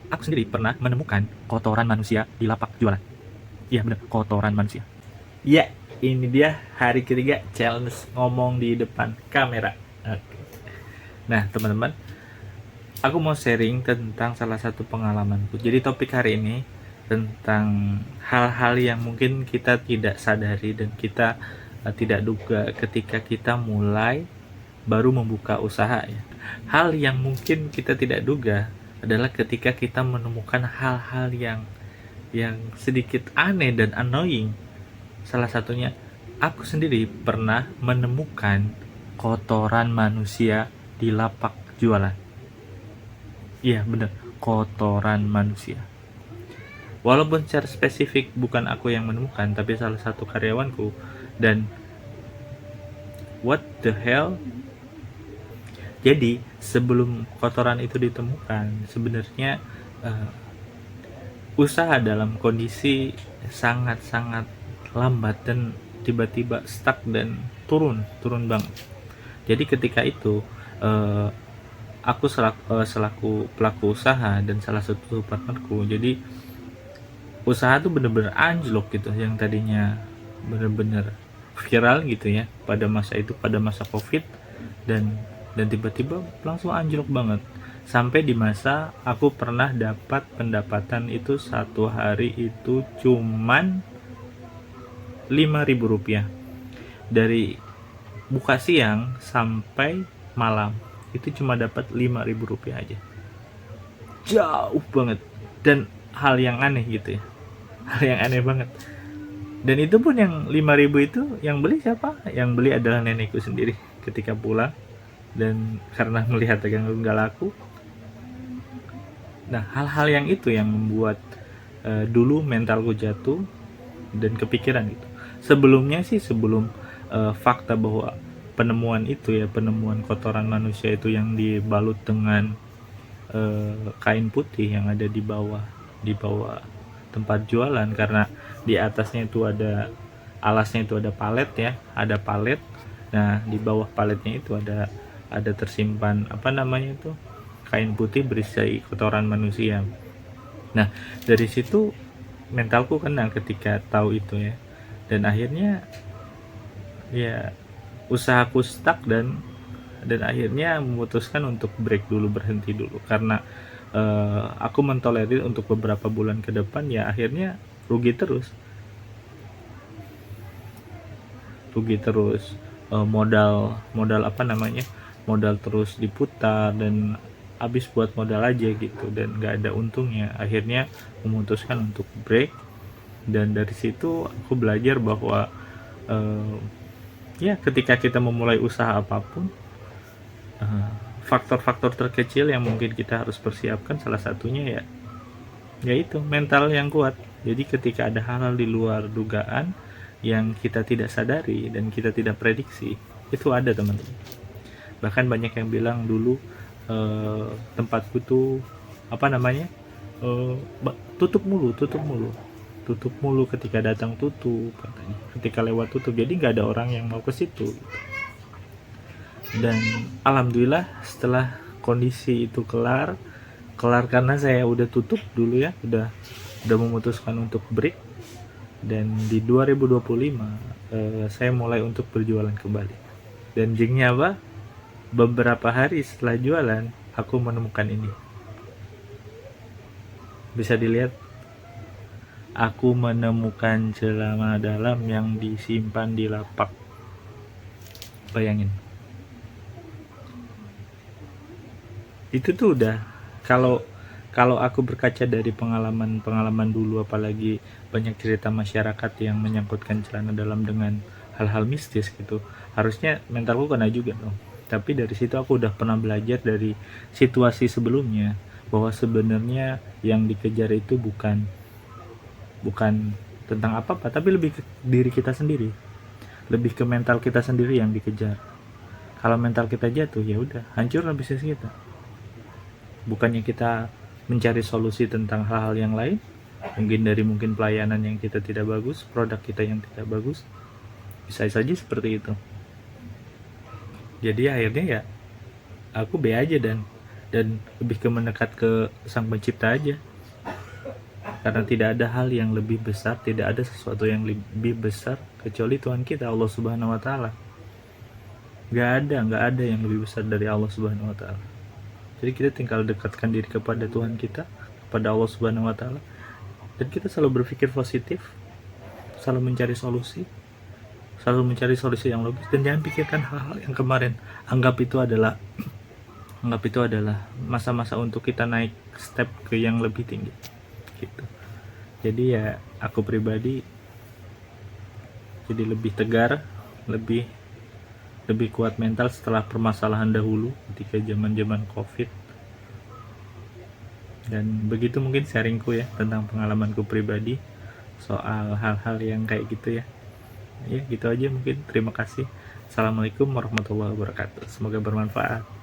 Aku sendiri pernah menemukan kotoran manusia di lapak jualan. Iya bener, kotoran manusia. Iya, ini dia hari ketiga challenge ngomong di depan kamera. Oke. Nah, teman-teman, aku mau sharing tentang salah satu pengalamanku. Jadi topik hari ini tentang hal-hal yang mungkin kita tidak sadari dan kita tidak duga ketika kita mulai baru membuka usaha ya. Hal yang mungkin kita tidak duga adalah ketika kita menemukan hal-hal yang sedikit aneh dan annoying. Salah satunya, aku sendiri pernah menemukan kotoran manusia di lapak jualan. Iya bener, kotoran manusia. Walaupun secara spesifik bukan aku yang menemukan, tapi salah satu karyawanku. Dan what the hell? Jadi sebelum kotoran itu ditemukan, sebenarnya uh, usaha dalam kondisi sangat-sangat lambat dan tiba-tiba stuck dan turun banget. Jadi ketika itu uh, aku selaku pelaku usaha dan salah satu partnerku, jadi usaha tuh bener-bener anjlok gitu, yang tadinya bener-bener viral gitu ya pada masa itu, pada masa covid, dan tiba-tiba langsung anjlok banget. Sampai di masa aku pernah dapat pendapatan itu satu hari itu cuman 5.000 rupiah dari buka siang sampai malam, itu cuma dapat 5.000 rupiah aja. Jauh banget. Dan hal yang aneh gitu ya, hal yang aneh banget. Dan itu pun yang 5.000 itu yang beli siapa? Yang beli adalah nenekku sendiri ketika pulang. Dan karena melihat dagang nggak laku, nah hal-hal yang itu yang membuat dulu mentalku jatuh dan kepikiran gitu. Sebelumnya sih, sebelum fakta bahwa penemuan itu ya, penemuan kotoran manusia itu yang dibalut dengan kain putih yang ada di bawah tempat jualan, karena di atasnya itu ada alasnya, itu ada palet ya, ada palet. Nah di bawah paletnya itu ada tersimpan apa namanya itu, kain putih berisi kotoran manusia. Nah dari situ mentalku kena ketika tahu itu ya, dan akhirnya ya usahaku stuck, dan akhirnya memutuskan untuk break dulu, berhenti dulu, karena aku mentolerir untuk beberapa bulan ke depan. Ya akhirnya rugi terus, modal modal apa namanya, modal terus diputar, dan habis buat modal aja gitu, dan nggak ada untungnya. Akhirnya memutuskan untuk break. Dan dari situ aku belajar bahwa eh, ya ketika kita memulai usaha apapun, eh, faktor-faktor terkecil yang mungkin kita harus persiapkan, salah satunya ya yaitu mental yang kuat. Jadi ketika ada hal-hal di luar dugaan yang kita tidak sadari dan kita tidak prediksi, itu ada teman-teman. Bahkan banyak yang bilang dulu tempatku tuh apa namanya, eh, tutup mulu, tutup mulu, ketika datang tutup katanya, ketika lewat tutup, jadi nggak ada orang yang mau ke situ. Dan alhamdulillah setelah kondisi itu kelar karena saya udah tutup dulu ya, udah memutuskan untuk break. Dan di 2025 saya mulai untuk berjualan kembali. Dan jingnya apa, beberapa hari setelah jualan aku menemukan ini, bisa dilihat, aku menemukan celana dalam yang disimpan di lapak. Bayangin, itu tuh udah, kalau kalau aku berkaca dari pengalaman dulu, apalagi banyak cerita masyarakat yang menyangkutkan celana dalam dengan hal-hal mistis gitu, harusnya mentalku kena juga dong. Tapi dari situ aku udah pernah belajar dari situasi sebelumnya, bahwa sebenarnya yang dikejar itu bukan bukan tentang apa-apa, tapi lebih ke diri kita sendiri, lebih ke mental kita sendiri yang dikejar. Kalau mental kita jatuh, ya udah hancur lah bisnis kita. Bukannya kita mencari solusi tentang hal-hal yang lain, mungkin pelayanan yang kita tidak bagus, produk kita yang tidak bagus, bisa saja seperti itu. Jadi akhirnya ya aku be aja, dan dan lebih ke mendekat ke Sang Pencipta aja, karena tidak ada hal yang lebih besar, tidak ada sesuatu yang lebih besar kecuali Tuhan kita, Allah Subhanahu wa Ta'ala. Nggak ada yang lebih besar dari Allah Subhanahu wa Ta'ala. Jadi kita tinggal dekatkan diri kepada Tuhan kita, kepada Allah Subhanahu wa Ta'ala, dan kita selalu berpikir positif, selalu mencari solusi yang logis, dan jangan pikirkan hal-hal yang kemarin. Anggap itu adalah masa-masa untuk kita naik step ke yang lebih tinggi gitu. Jadi ya aku pribadi jadi lebih tegar, lebih kuat mental setelah permasalahan dahulu ketika zaman COVID. Dan begitu mungkin sharingku ya tentang pengalamanku pribadi soal hal-hal yang kayak gitu ya. Ya gitu aja mungkin. Terima kasih. Assalamualaikum warahmatullahi wabarakatuh. Semoga bermanfaat.